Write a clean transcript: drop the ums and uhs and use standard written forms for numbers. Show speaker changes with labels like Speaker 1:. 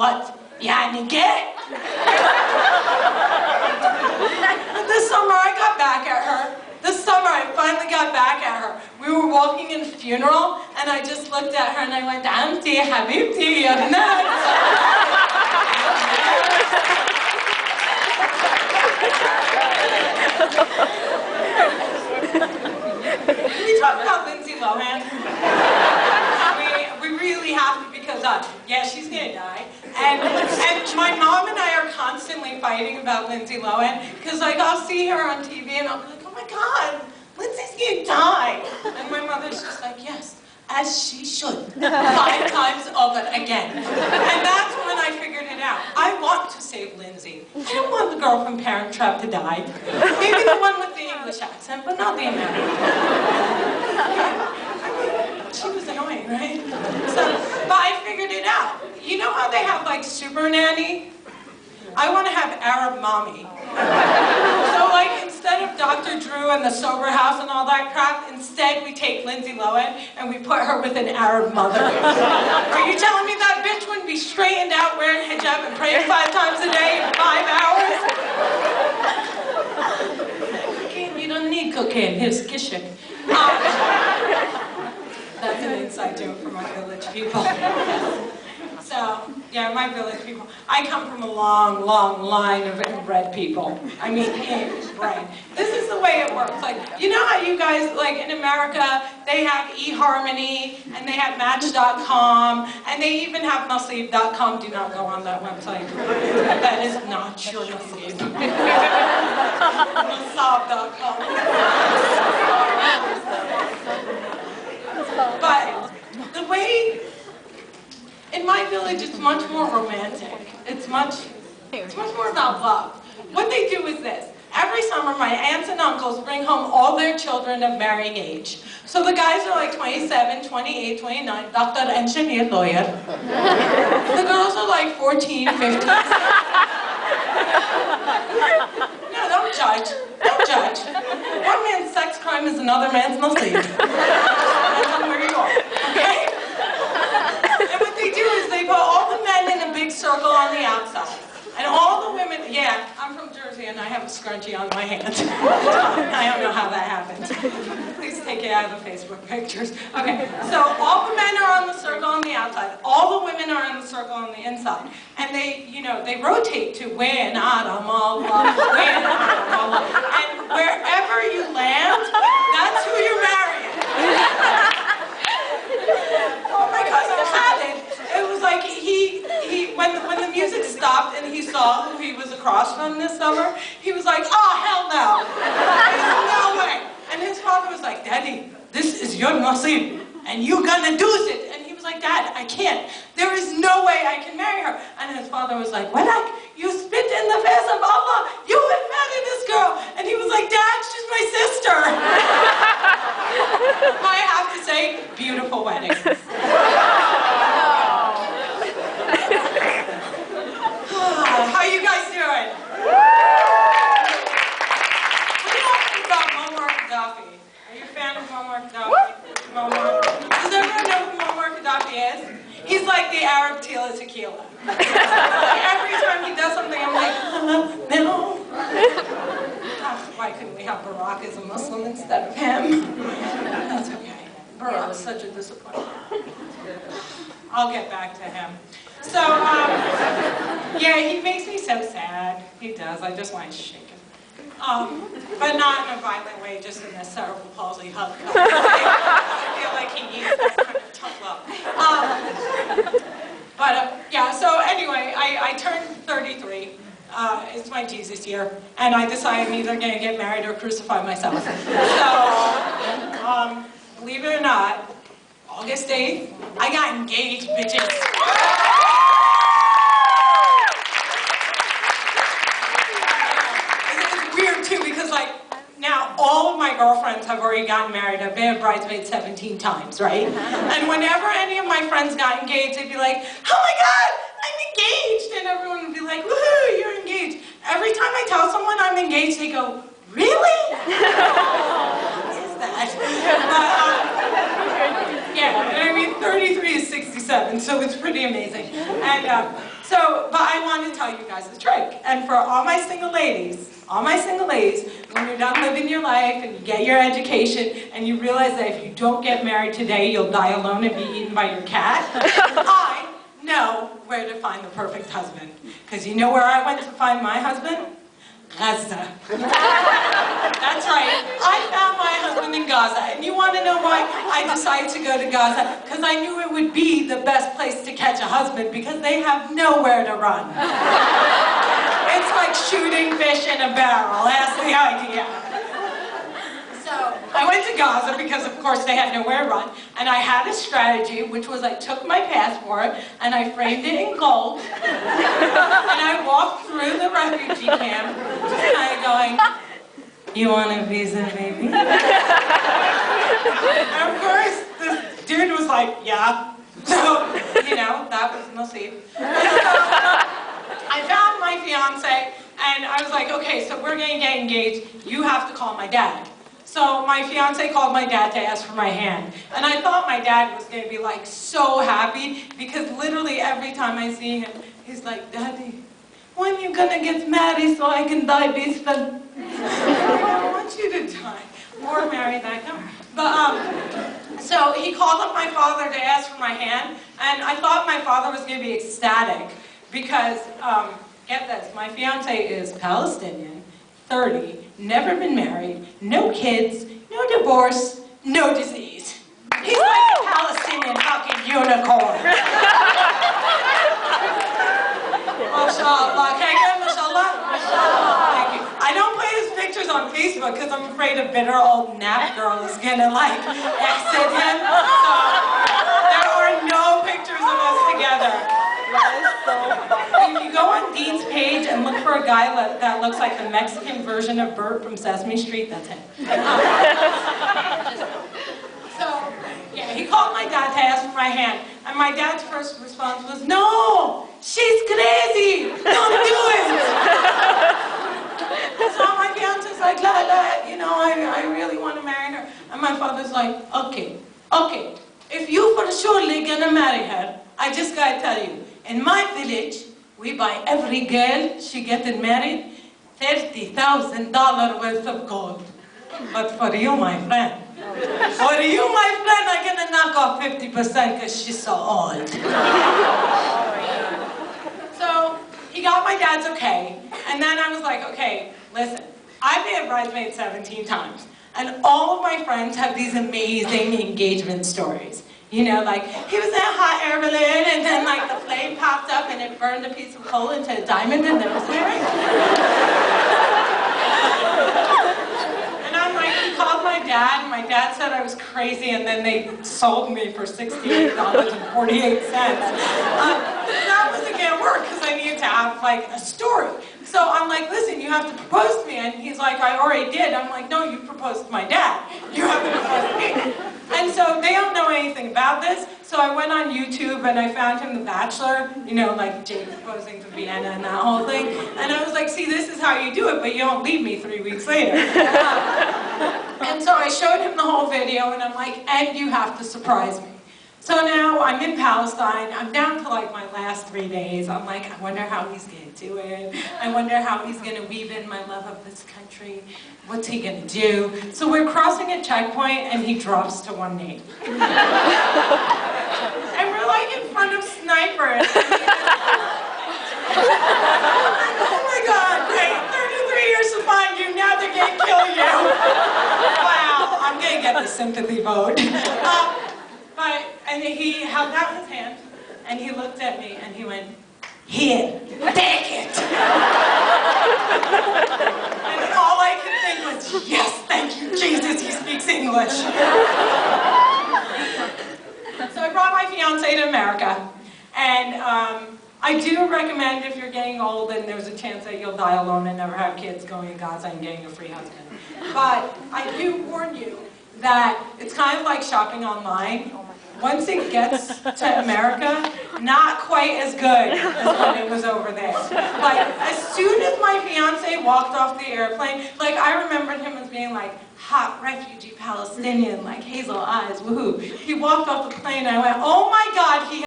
Speaker 1: What? Yanike? This summer I got back at her. This summer I finally got back at her. We were walking in a funeral and I just looked at her and I went, Auntie, Habibti, you're next. Can we talk about Lindsay Lohan? We really have to because, yeah, she's gonna die. And my mom and I are constantly fighting about Lindsay Lohan because like I'll see her on TV and I'll be like, oh my God, Lindsay's gonna die. And my mother's just like, yes, as she should, 5 times over again. And that's when I figured it out. I want to save Lindsay. I don't want the girl from Parent Trap to die. Maybe the one with the English accent, but not the American. She was annoying, right? But I figured it out. You know how they have like Super Nanny? I want to have Arab Mommy. So like instead of Dr. Drew and the Sober House and all that crap, instead we take Lindsay Lohan and we put her with an Arab mother. Are you telling me that bitch wouldn't be straightened out wearing hijab and praying 5 times a day in 5 hours? Cooking? You don't need cooking. Here's kishik. That's an inside joke for my village people. So, yeah, my village people. I come from a long, long line of inbred people. I mean, inbred. This is the way it works. Like, you know how you guys, like in America, they have eHarmony, and they have Match.com, and they even have Nasib.com. Do not go on that website. That is not your Nasib. Nasab.com. But the way, in my village, it's much more romantic. It's much more about love. What they do is this. Every summer, my aunts and uncles bring home all their children of marrying age. So the guys are like 27, 28, 29, doctor, engineer, lawyer. The girls are like 14, 15. No, don't judge. Don't judge. One man's sex crime is another man's nasib. Depends on where you are, okay? And what they do is they put all the men in a big circle on the outside. And all the women, yeah, I'm from Jersey and I have a scrunchie on my hand. I don't know how that happened. Please take it out of the Facebook pictures. Okay, so all the men are on the circle on the outside. All the women are in the circle on the inside. And they, you know, they rotate to win Adam Allah, win Adam Allah. And wherever you land, that's who you're marrying. Oh, my cousin had it. It was like when the music stopped and he saw who he was across from this summer, he was like, oh, hell no. There's no way. And his father was like, Daddy, this is your nasib, and you're gonna do it. And he was like, Dad, I can't. There is no way I can marry her. And his father was like, Wadak, you spit in the face of Allah. You would marry this girl. And he was like, Dad, she's my sister. I have to say, beautiful wedding. How you guys doing? What do you think about Muammar Gaddafi? Are you a fan of Muammar Gaddafi? Does everyone know who Muammar Gaddafi is? He's like the Arab Tila Tequila. Every time he does something, I'm like, no. Why couldn't we have Barack as a Muslim instead of him? That's okay. Barack's such a disappointment. I'll get back to him. So, yeah, he makes me so sad. He does. I just want to shake him. But not in a violent way, just in a cerebral palsy hug. I feel like he needs that kind of tough love. Yeah, so anyway, I turned 33. It's my Jesus year. And I decided I'm either going to get married or crucify myself. So, believe it or not, August 8th, I got engaged, bitches. It's weird too because like now all of my girlfriends have already gotten married. I've been a bridesmaid 17 times, right? And whenever any of my friends got engaged, they'd be like, oh my God, I'm engaged! And everyone would be like, woohoo, you're engaged. Every time I tell someone I'm engaged, they go, really? What is that? Yeah, I mean, 33 is 67, so it's pretty amazing. And But I want to tell you guys a trick. And for all my single ladies, when you're done living your life and you get your education and you realize that if you don't get married today, you'll die alone and be eaten by your cat, I know where to find the perfect husband. Because you know where I went to find my husband? Gaza. That's right. I found my husband in Gaza. And you want to know why I decided to go to Gaza? Because I knew it would be the best place to catch a husband because they have nowhere to run. It's like shooting fish in a barrel. That's the idea. So I went to Gaza because, of course, they had nowhere to run. And I had a strategy, which was I took my passport and I framed it in gold. And I walked through the refugee camp and I going, "You want a visa, baby?" And of course, this dude was like, "Yeah." So, you know, that was no safe. I found my fiance and I was like, "Okay, so we're gonna get engaged. You have to call my dad." So my fiance called my dad to ask for my hand. And I thought my dad was going to be like so happy because literally every time I see him, he's like, "Daddy, when you going to get married so I can die peaceful?" I want you to die. Or marry that guy. But, so he called up my father to ask for my hand. And I thought my father was going to be ecstatic because, get this, my fiance is Palestinian, 30, never been married, no kids, no divorce, no disease. He's like a Palestinian fucking unicorn. Mashallah. Can I get mashallah? Mashallah. Thank you. I don't put his pictures on Facebook because I'm afraid a bitter old nap girl is gonna like exit him. So there are no pictures of us together.
Speaker 2: That is so funny.
Speaker 1: If you go on Dean's page and look for a guy that looks like the Mexican version of Bert from Sesame Street, that's him. So, yeah, he called my dad to ask for my hand. And my dad's first response was, "No, she's crazy, don't do it." So my fiance's like, "La, you know, I really want to marry her." And my father's like, okay, if you for surely gonna marry her, I just gotta tell you, in my village, we buy every girl she getting married $30,000 worth of gold. But for you, my friend, I'm gonna knock off 50% because she's so old. So he got my dad's okay, and then I was like, okay, listen, I've been a bridesmaid 17 times, and all of my friends have these amazing engagement stories. You know, like, he was in a hot air balloon, and then, like, the flame popped up, and it burned a piece of coal into a diamond, and there was marriage. And I'm like, he called my dad, and my dad said I was crazy, and then they sold me for $68.48. That wasn't gonna work, because I needed to have, like, a story. So I'm like, listen, you have to propose to me, and he's like, I already did. I'm like, no, you proposed to my dad. You have to propose to me. And so they don't know anything about this, so I went on YouTube and I found him The Bachelor, you know, like Jake proposing to Vienna and that whole thing. And I was like, see, this is how you do it, but you don't leave me 3 weeks later. And so I showed him the whole video and I'm like, and you have to surprise me. So now I'm in Palestine, I'm down to like my last 3 days. I'm like, I wonder how he's gonna do it. I wonder how he's gonna weave in my love of this country. What's he gonna do? So we're crossing a checkpoint and he drops to one knee. And we're like in front of snipers. Oh my God, wait, 33 years to find you, now they're gonna kill you. Wow, I'm gonna get the sympathy vote. And he held out his hand, and he looked at me, and he went, "Here, take it." And all I could think was, yes, thank you, Jesus, he speaks English. So I brought my fiance to America, and I do recommend if you're getting old and there's a chance that you'll die alone and never have kids, going to Gaza and getting a free husband. But I do warn you that it's kind of like shopping online. Once it gets to America, not quite as good as when it was over there. Like, as soon as my fiance walked off the airplane, like, I remembered him as being like, hot refugee Palestinian, like hazel eyes, woohoo. He walked off the plane and I went, oh my God, he